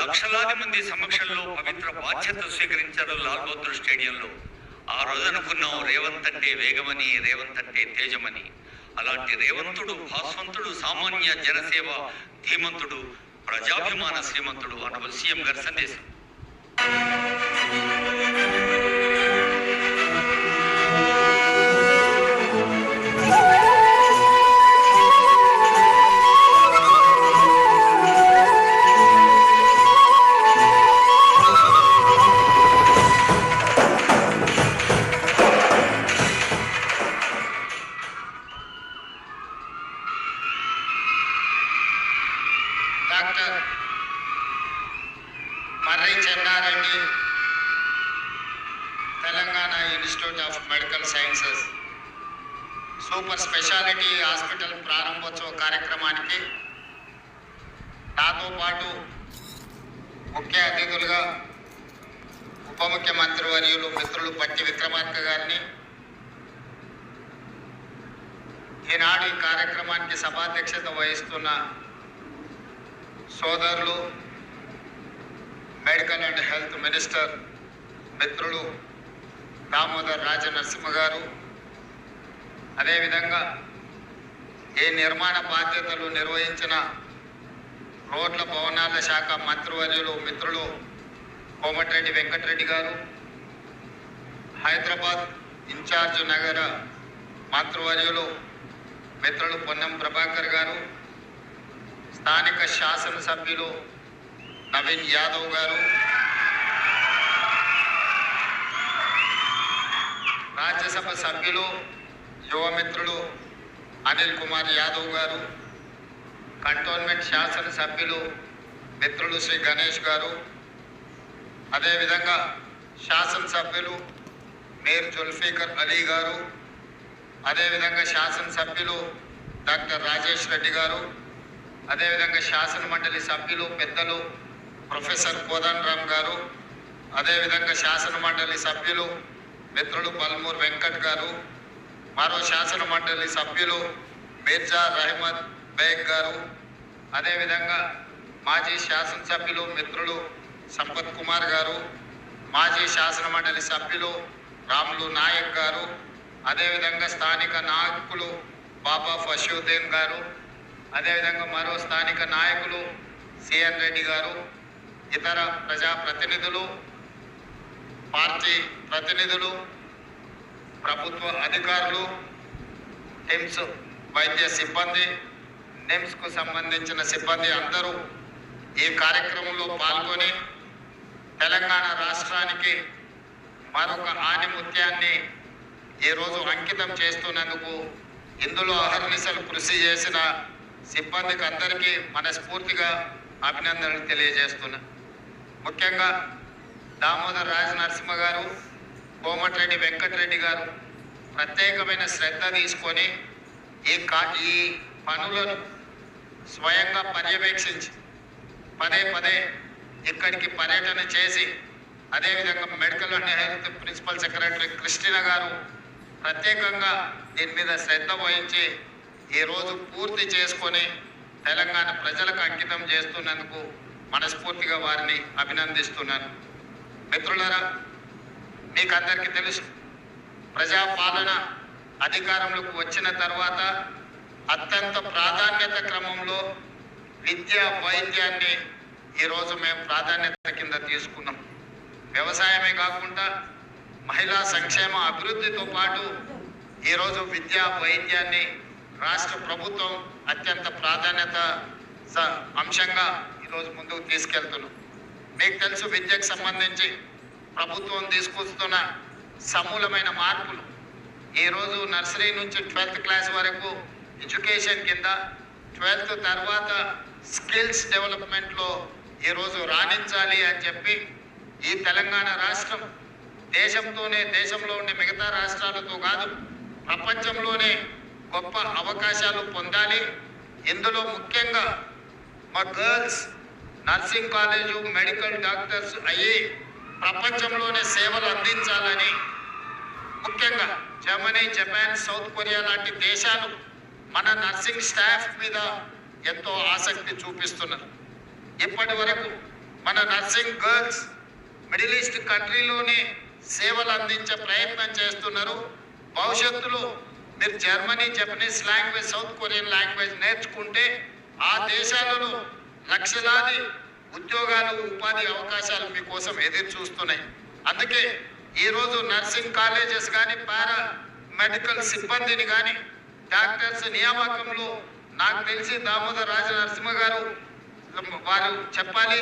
లక్షలాది మంది సమక్షంలో పవిత్ర బాధ్యత స్వీకరించారు లాల్ బహదూర్ స్టేడియంలో. ఆ రోజు అనుకున్నాం రేవంత్ అంటే వేగమని, రేవంత్ అంటే తేజమని. అలాంటి రేవంతుడు భాస్వంతుడు, సామాన్య జనసేవ ధీమంతుడు, ప్రజాభిమాన శ్రీమంతుడు అన్నది సీఎం గారి సందేశం. Doctor Marri Chennareddy, Telangana institute of medical sciences super speciality hospital ప్రారంభోత్సవ కార్యక్రమానికి నాతో పాటు ముఖ్య అతిథులుగా ఉప ముఖ్యమంత్రి వర్యులు మిత్రులు పట్టి విక్రమార్క గారిని, ఈనాడు ఈ కార్యక్రమానికి సభాధ్యక్షత వహిస్తున్న సోదరులు మెడికల్ అండ్ హెల్త్ మినిస్టర్ మిత్రులు దామోదర్ రాజనరసింహ గారు, అదేవిధంగా ఈ నిర్మాణ బాధ్యతలు నిర్వహించిన రోడ్ల భవనాల శాఖ మంత్రివర్యులు మిత్రులు కోమటిరెడ్డి వెంకటరెడ్డి గారు, హైదరాబాద్ ఇన్ఛార్జ్ నగర మంత్రివర్యులు మిత్రులు పొన్నం ప్రభాకర్ గారు, స్థానిక శాసనసభ్యులు నవీన్ యాదవ్ గారు, రాజ్యసభ సభ్యులు యువమిత్రులు అనిల్ కుమార్ యాదవ్ గారు, కంటోన్మెంట్ శాసనసభ్యులు మిత్రులు శ్రీ గణేష్ గారు, అదేవిధంగా శాసనసభ్యులు మీర్ జుల్ఫికర్ అలీ గారు, అదేవిధంగా శాసనసభ్యులు డాక్టర్ రాజేష్ రెడ్డి గారు, అదేవిధంగా శాసన మండలి సభ్యులు పెద్దలు ప్రొఫెసర్ కోదండరామ్ గారు, అదేవిధంగా శాసన మండలి సభ్యులు మిత్రులు పల్మూర్ వెంకట్ గారు, మరో శాసన మండలి సభ్యులు మిర్జా రహమద్ బేగ్ గారు, అదేవిధంగా మాజీ శాసనసభ్యులు మిత్రులు సంపత్ కుమార్ గారు, మాజీ శాసన మండలి సభ్యులు రాములు నాయక్ గారు, అదేవిధంగా స్థానిక నాయకులు బాబా ఫషుద్దీన్ గారు, అదేవిధంగా మరో స్థానిక నాయకులు సిఎన్ రెడ్డి గారు, ఇతర ప్రజాప్రతినిధులు, పార్టీ ప్రతినిధులు, ప్రభుత్వ అధికారులు, టిమ్స్ వైద్య సిబ్బంది, నిమ్స్కు సంబంధించిన సిబ్బంది అందరూ ఈ కార్యక్రమంలో పాల్గొని తెలంగాణ రాష్ట్రానికి మరొక ఆణిముత్యాన్ని ఈరోజు అంకితం చేస్తున్నందుకు ఇందులో అహర్నిశలు కృషి చేసిన సిబ్బందికి అందరికీ మనస్ఫూర్తిగా అభినందనలు తెలియజేస్తున్నా. ముఖ్యంగా దామోదర్ రాజనరసింహ గారు, కోమటిరెడ్డి వెంకటరెడ్డి గారు ప్రత్యేకమైన శ్రద్ధ తీసుకొని ఈ పనులను స్వయంగా పర్యవేక్షించి పదే పదే ఇక్కడికి పర్యటన చేసి, అదేవిధంగా medical and health principal secretary Christina గారు ప్రత్యేకంగా దీని మీద శ్రద్ధ వహించి ఈరోజు పూర్తి చేసుకొని తెలంగాణ ప్రజలకు అంకితం చేస్తున్నందుకు మనస్ఫూర్తిగా వారిని అభినందిస్తున్నాను. మిత్రులారా, మీకు అందరికీ తెలుసు, ప్రజాపాలన అధికారంలోకి వచ్చిన తర్వాత అత్యంత ప్రాధాన్యత క్రమంలో విద్య వైద్యాన్ని ఈరోజు మేము ప్రాధాన్యత కింద తీసుకున్నాం. వ్యవసాయమే కాకుండా మహిళా సంక్షేమ అభివృద్ధితో పాటు ఈరోజు విద్యా వైద్యాన్ని రాష్ట్ర ప్రభుత్వం అత్యంత ప్రాధాన్యత అంశంగా ఈరోజు ముందుకు తీసుకెళ్తున్నాం. మీకు తెలుసు, విద్యకు సంబంధించి ప్రభుత్వం తీసుకొస్తున్న సమూలమైన మార్పులు. ఈరోజు నర్సరీ నుంచి 12th క్లాస్ వరకు ఎడ్యుకేషన్ కింద, 12th తర్వాత స్కిల్స్ డెవలప్మెంట్లో ఈరోజు రాణించాలి అని చెప్పి ఈ తెలంగాణ రాష్ట్రం దేశంలో ఉండే మిగతా రాష్ట్రాలతో కాదు, ప్రపంచంలోనే గొప్ప అవకాశాలు పొందాలి. ఇందులో ముఖ్యంగా మా girls nursing college, medical doctors అయ్యి ప్రపంచంలోనే సేవలు అందించాలని ముఖ్యంగా జర్మనీ, జపాన్, సౌత్ కొరియా లాంటి దేశాలు మన నర్సింగ్ స్టాఫ్ మీద ఎంతో ఆసక్తి చూపిస్తున్నారు. ఇప్పటి వరకు మన నర్సింగ్ గర్ల్స్ మిడిల్ ఈస్ట్ కంట్రీలోనే సేవలు అందించే ప్రయత్నం చేస్తున్నారు. భవిష్యత్తులో మీరు Germany, Japanese language, south Korean language నేర్చుకుంటే ఆ దేశాలలో లక్షలాది ఉద్యోగాలు, ఉపాధి అవకాశాలు మీకోసం ఎదురు చూస్తున్నాయి. అందుకే ఈరోజు నర్సింగ్ కాలేజెస్ కానీ, పారా మెడికల్ సిబ్బందిని కానీ డాక్టర్స్ నియామకంలో నాకు తెలిసి దామోదర్ రాజనరసింహ గారు వారు చెప్పాలి,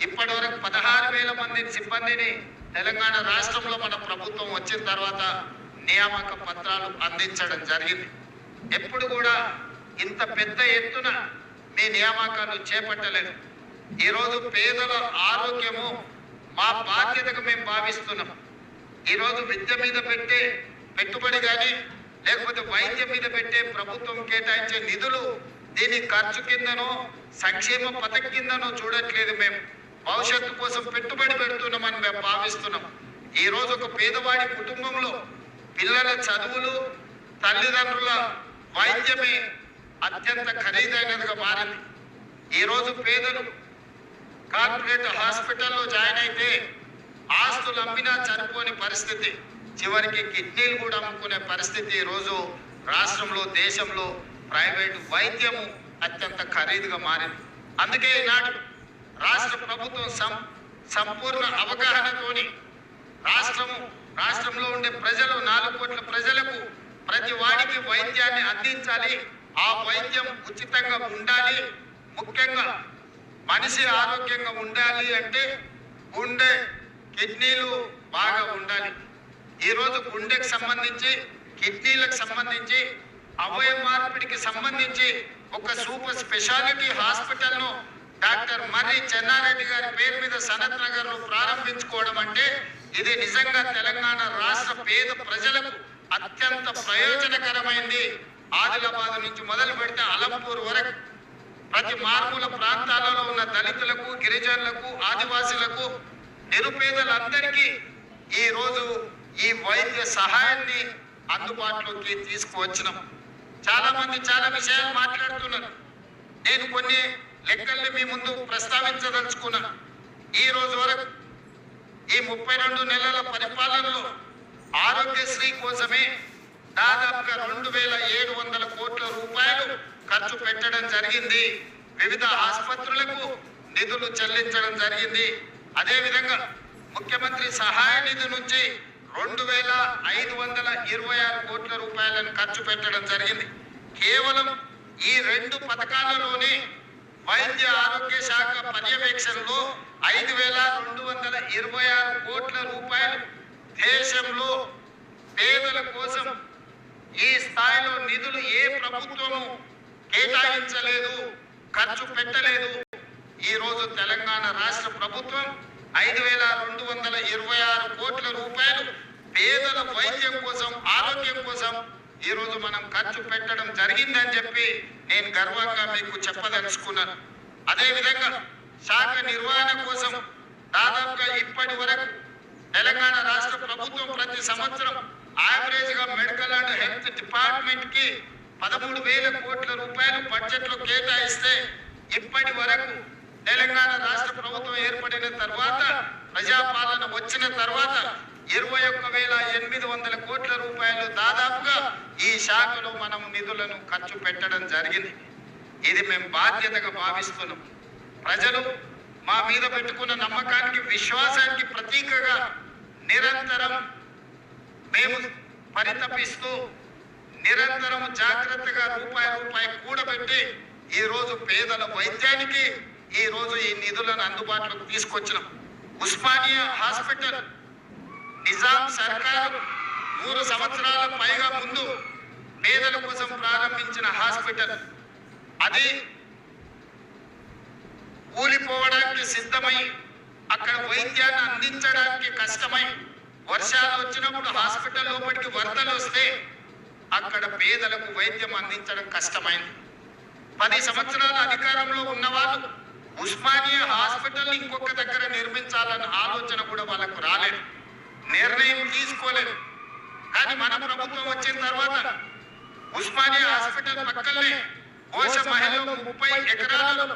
ఇప్పటి వరకు 16,000 మంది సిబ్బందిని తెలంగాణ రాష్ట్రంలో మన ప్రభుత్వం వచ్చిన తర్వాత నియామక పత్రాలు అందించడం జరిగింది. ఎప్పుడు కూడా ఇంత పెద్ద ఎత్తున మీ నియామకాలు చేపట్టలేదు. ఈరోజు పేదల ఆరోగ్యము మా బాధ్యతగా మేము భావిస్తున్నాం. ఈరోజు విద్య మీద పెట్టే పెట్టుబడి కానీ, లేకపోతే వైద్యం మీద పెట్టే ప్రభుత్వం కేటాయించే నిధులు దీని ఖర్చు కిందనో సంక్షేమ పథకం కిందనో చూడట్లేదు. మేము భవిష్యత్తు కోసం పెట్టుబడి పెడుతున్నామని మేము భావిస్తున్నాం. ఈరోజు ఒక పేదవాడి కుటుంబంలో పిల్లల చదువులు, తల్లిదండ్రుల వైద్యమే అత్యంత ఖరీదైనదిగా మారింది. ఈరోజు పేదలు కార్పొరేట్ హాస్పిటల్లో జాయిన్ అయితే ఆస్తులు అమ్మినా చనిపోని పరిస్థితి, చివరికి కిడ్నీలు కూడా అమ్ముకునే పరిస్థితి ఈరోజు రాష్ట్రంలో, దేశంలో ప్రైవేటు వైద్యము అత్యంత ఖరీదుగా మారింది. అందుకే ఈనాడు రాష్ట్ర ప్రభుత్వం సంపూర్ణ అవగాహనతోని రాష్ట్రంలో ఉండే ప్రజలు 4 కోట్ల ప్రజలకు ప్రతి వాడికి వైద్యాన్ని అందించాలి. ఆ వైద్యం ఉచితంగా ఉండాలి. ముఖ్యంగా మనిషి ఆరోగ్యంగా ఉండాలి అంటే గుండె, కిడ్నీలు బాగా ఉండాలి. ఈరోజు గుండెకు సంబంధించి, కిడ్నీలకు సంబంధించి, అవయవ మార్పిడికి సంబంధించి ఒక super speciality హాస్పిటల్ను doctor Marri Chennareddy గారి పేరు మీద సనత్ నగర్లో ప్రారంభించుకోవడం అంటే ఇది నిజంగా తెలంగాణ రాష్ట్ర పేద ప్రజలకు అత్యంత ప్రయోజనకరమైంది. ఆదిలాబాద్ నుంచి మొదలు పెడితే అలంపూర్ వరకు ప్రతి మారుమూల ప్రాంతాలలో ఉన్న దళితులకు, గిరిజనులకు, ఆదివాసులకు, నిరుపేదలందరికీ ఈ రోజు ఈ వైద్య సహాయాన్ని అందుబాటులోకి తీసుకువచ్చినాం. చాలా మంది చాలా విషయాలు మాట్లాడుతున్నారు. నేను కొన్ని లెక్కల్ని మీ ముందు ప్రస్తావించదలుచుకున్నాను. ఈ రోజు వరకు ఈ 32 నెలల పరిపాలనలో ఆరోగ్యశ్రీ కోసమే దాదాపుగా 2,700 కోట్ల రూపాయలు ఖర్చు పెట్టడం జరిగింది. వివిధ ఆసుపత్రులకు నిధులు చెల్లించడం జరిగింది. అదేవిధంగా ముఖ్యమంత్రి సహాయ నిధి నుంచి 2,526 కోట్ల రూపాయలను ఖర్చు పెట్టడం జరిగింది. కేవలం ఈ 2 పథకాలలోనే వైద్య ఆరోగ్య శాఖ పర్యవేక్షణలో 5,226 కోట్ల రూపాయలు దేశంలో పేదల కోసం ఈ స్థాయిలో నిధులు ఏ ప్రభుత్వము కేటాయించలేదు, ఖర్చు పెట్టలేదు. ఈ రోజు తెలంగాణ రాష్ట్ర ప్రభుత్వం 5,226 కోట్ల రూపాయలు పేదల వైద్యం కోసం, ఆరోగ్యం కోసం ఈ రోజు మనం ఖర్చు పెట్టడం జరిగిందని చెప్పి నేను గర్వంగా మీకు చెప్పదలుచుకున్నాను. అదేవిధంగా శాఖ నిర్వహణ కోసం దాదాపుగా ఇప్పటి వరకు తెలంగాణ రాష్ట్ర ప్రభుత్వం ప్రతి సంవత్సరం యావరేజ్ గా మెడికల్ అండ్ హెల్త్ డిపార్ట్మెంట్ కి 13,000 కోట్ల రూపాయలు బడ్జెట్ లో కేటాయిస్తే ఇప్పటి వరకు తెలంగాణ రాష్ట్ర ప్రభుత్వం ఏర్పడిన తర్వాత, ప్రజాపాలన వచ్చిన తర్వాత 21,800 కోట్ల రూపాయలు దాదాపుగా ఈ శాఖలో మనం నిధులను ఖర్చు పెట్టడం జరిగింది. ఇది మేము బాధ్యతగా భావిస్తున్నాం. ప్రజలు మా మీద పెట్టుకున్న నమ్మకానికి, విశ్వాసానికి ప్రతీకగా నిరంతరం మేము పరితపిస్తూ నిరంతరం జాగ్రత్తగా రూపాయి కూడబెట్టి ఈ రోజు పేదల వైద్యానికి ఈ రోజు ఈ నిధులను అందుబాటులోకి తీసుకొచ్చినాం. ఉస్మానియా హాస్పిటల్ నిజాం సర్కారు 3 సంవత్సరాల పైగా ముందు పేదల కోసం ప్రారంభించిన హాస్పిటల్ అది కూలిపోవడానికి సిద్ధమై, అక్కడ వైద్యాన్ని అందించడానికి కష్టమై, వర్షాలు వచ్చినప్పుడు హాస్పిటల్ లోపలికి వరదలు వస్తే అక్కడ పేదలకు వైద్యం అందించడం కష్టమైంది. 10 సంవత్సరాల అధికారంలో ఉన్నవాళ్ళు ఉస్మానియా హాస్పిటల్ ఇంకొక దగ్గర నిర్మించాలన్న ఆలోచన కూడా వాళ్ళకు రాలేదు, నిర్ణయం తీసుకోలేదు. కానీ మన ప్రభుత్వం వచ్చిన తర్వాత ఉస్మానియా హాస్పిటల్ పక్కనే కోశ మహల్లో 30 ఎకరాలలో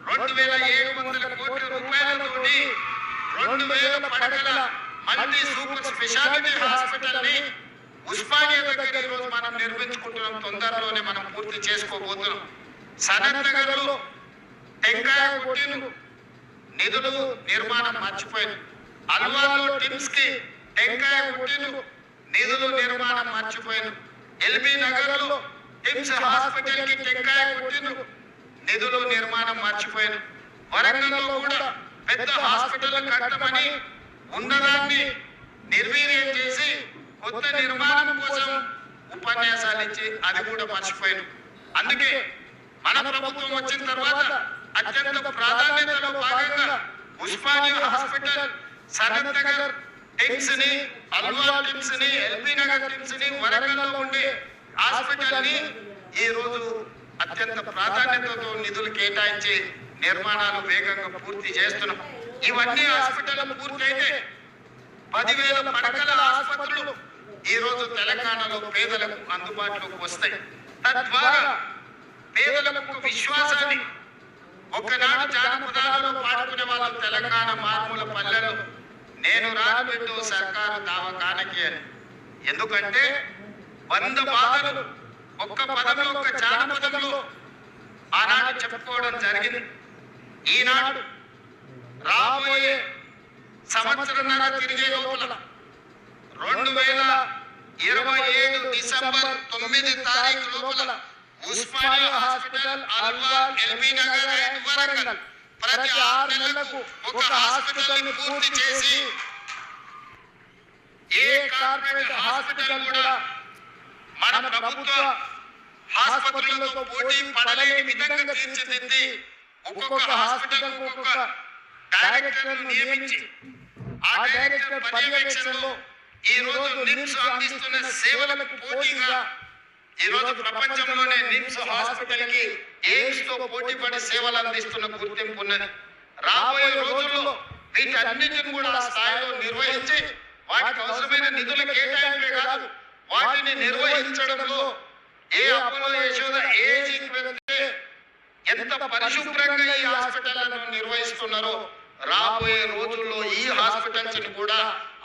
2,700 కోట్ల రూపాయలతోటి 2,000 పడకల మల్టీ సూపర్ స్పెషాలిటీ హాస్పిటల్ ని ఉస్మానియా దగ్గర ఈ రోజు మనం నిర్మించుకుంటున్నాం. తొందరలోనే మనం పూర్తి చేసుకోబోతున్నాం. సనత్ నగర్ లో టెంకాయ కొట్టిండ్రు, నిధులు నిర్మాణం మర్చిపోయింది. అల్వాల్లో టిమ్స్ కి టెంకాయ కొట్టిండ్రు, నిధులు నిర్మాణం మర్చిపోయింది. ఎల్బీ నగర్ లో టిమ్స్ హాస్పిటల్ కి టెంకాయ కొట్టిండ్రు, నిధులు నిర్మాణం మర్చిపోయింది. వరంగల్లో కూడా పెద్ద హాస్పిటల్ కట్టమని ఉన్నదాన్ని నిర్వీర్యం చేసి కొత్త నిర్మాణం కోసం ఉపన్యాసాలు ఇచ్చి అది కూడా మర్చిపోయింది. అందుకే మన ప్రభుత్వం వచ్చిన తర్వాత అత్యంత ప్రాధాన్యతలో భాగంగా ఉస్మానియా హాస్పిటల్, సనత్ నగర్ టిమ్స్ ని, అల్వాల్ టిమ్స్ ని, ఎల్బీ నగర్ టిమ్స్ ని, వరంగల్లో ఉండే హాస్పిటల్ ని ఈ రోజు అత్యంత ప్రాధాన్యతతో నిధులు కేటాయించి నిర్మాణాలు వేగంగా పూర్తి చేస్తున్నాం. ఇవన్నీ హాస్పిటల్ పూర్తయితే 10,000 పడకల ఆసుపత్రులు ఈ రోజు తెలంగాణలో పేదలకు అందుబాటులోకి వస్తాయి. తద్వారా పేదలకు విశ్వాసాన్ని, ఒకనాడు జానపదాలలో పాడుకునే వాళ్ళు తెలంగాణ మారుమూల పల్లెలు నేను రాజబెట్టు సర్కారు దావకానకి అని. ఎందుకంటే 100 బాధలు ఒక్క పదంలో, ఒక్క జానపదంలో ఆనాడు చెప్పుకోవడం జరిగింది. ఈనాడు రాబోయే సంవత్సరంన్నర తిరిగే లోపల 2027 డిసెంబర్ 9 తారీఖు లోపల Osmania hospital, Alwal, LB Nagar and Warangal ప్రతి 6 నెలలకు ఒక హాస్పిటల్ ని పూర్తి చేసి ఏ కార్పొరేట్ హాస్పిటల్ కూడా మన ప్రభుత్వ హాస్పిటళ్లతో పోటీ పడలేని విధంగా తీర్చిదిద్ది ఒక్కొక్క హాస్పిటల్ ఒక్కొక్క డైరెక్టర్ నియమించి ఆ డైరెక్టర్ పర్యవేక్షణలో ఈ రోజు నిమ్స్ అందిస్తున్న సేవలకు పోటీగా ఈ రోజు ప్రపంచంలోనే నిమ్స్ హాస్పిటల్ కి ఎయిమ్స్ తో పోటీ పడి సేవలు అందిస్తున్న గుర్తింపు ఉన్నది. రాబోయే రోజుల్లో వీటన్నిటిని కూడా ఆ స్థాయిలో నిర్వహించి వాటికి అవసరమైన నిధుల కేటాయింపే కాదు, వాటిని నిర్వహించడంలో ఏ అపోలో, యశోద, ఏజీకి వెళ్తే ఎంత పరిశుభ్రంగా ఈ హాస్పిటళ్లను నిర్వహిస్తున్నారో రాబోయే రోజుల్లో ఈ హాస్పిటల్స్ ని కూడా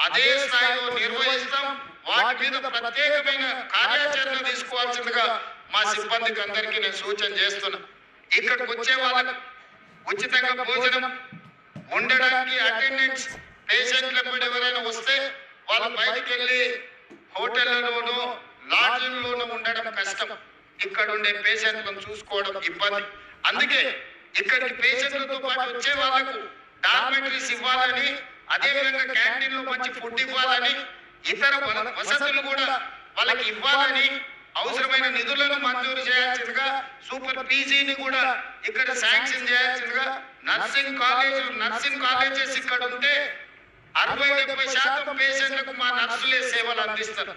అదే స్థాయిలో నిర్వహిస్తాం. వాటి మీద ప్రత్యేకమైన కార్యాచరణ తీసుకోవాల్సిందిగా మా సిబ్బందికి అందరికీ నేను సూచన చేస్తున్నా. ఇక్కడికి వచ్చే వాళ్ళకు ఉచితంగా భోజనం, ఉండడానికి అటెండెన్స్, పేషెంట్లకు ఎవరైనా వస్తే వాళ్ళు బయటికి వెళ్ళి హోటళ్లలోనూ లాడ్జింగ్లోనూ ఉండడం కష్టం. ఇక్కడ ఉండే పేషెంట్లను చూసుకోవడం ఇబ్బంది. అందుకే ఇక్కడికి పేషెంట్లతో పాటు వచ్చే వాళ్ళకు డార్మెటరీస్ ఇవ్వాలని, అదేవిధంగా క్యాంటీన్ లో మంచి ఫుడ్ ఇవ్వాలని, ఇతర వసతులు కూడా వాళ్ళకి ఇవ్వాలని, అవసరమైన నిధులను మంజూరు చేయాల్సిందిగా, సూపర్ పీజీని కూడా ఇక్కడ శాంక్షన్ చేయాల్సిందిగా, నర్సింగ్ కాలేజెస్ ఇక్కడ ఉంటే 60-70% పేషెంట్లకు మా నర్సులే సేవలు అందిస్తారు.